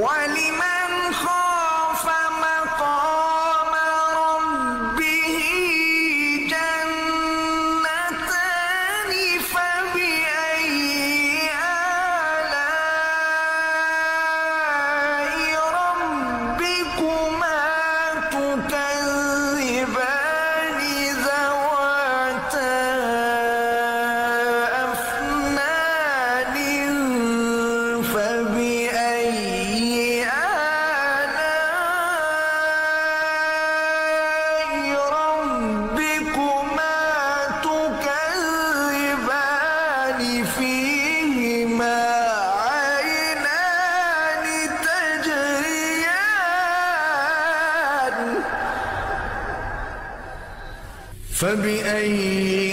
ولمن خاف مقام ربه جنتان فبأي آلاء ربكما تكذبان ذواتا أفنان فبأي آلاء ربكما تكذبان فيهما عينان تجريان فبأي